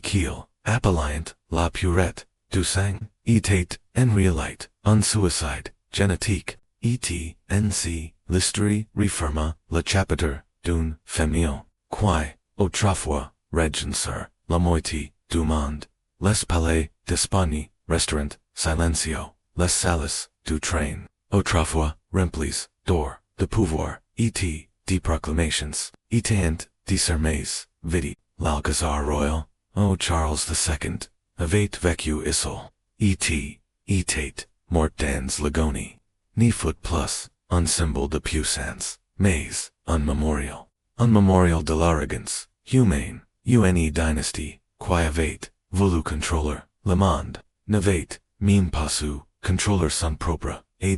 qu'il, appellant, la purette, du sang, était, enrealite, unsuicide, génétique, nc, l'histoire, referma, le chapitre, d'une famille, qui, autrefois, regencer, la moitié, du monde, les palais, d'Espagne, restaurant, silencio, les salles, du train, autrefois, remplis, d'or, de pouvoir, de proclamations, étant, de sermons, vidi, l'Alcazar royal, o Charles II, avec vécu isol, était, mort dans l'agonie, ni foot plus, un symbole de puissance, mais, un memorial de l'arrogance, humaine, une dynastie, qui avait, voulu contrôler, le monde, n'avait, même pas su, contrôler son propre, et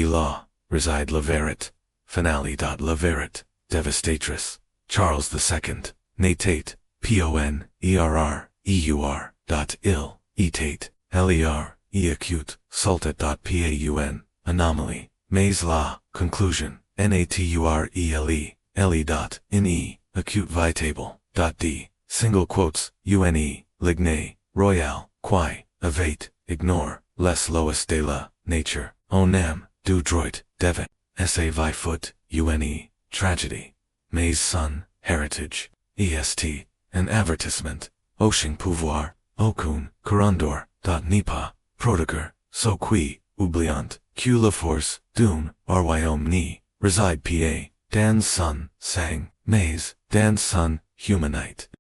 là, reside la vérité, finale la vérité, dévastatrice, Charles II, n'était, PONERREUR, était, LER, acute, saltet.paun, anomaly, mais la, conclusion, NATURELE, LE.INE, acute vitable, .d, single quotes, UNE, ligne, royal, qui, avait, ignore, les lois de la, nature, onem, du droit, devant, sa foot, UNE, tragedy, mais son, heritage, est, an advertisement, ocean pouvoir, aucun, corondor, n'est pas, prodiger, so qui, oubliant, que la force, d'un, royaume ni, reside pa, dans son, sang, mais, dans son, humanite.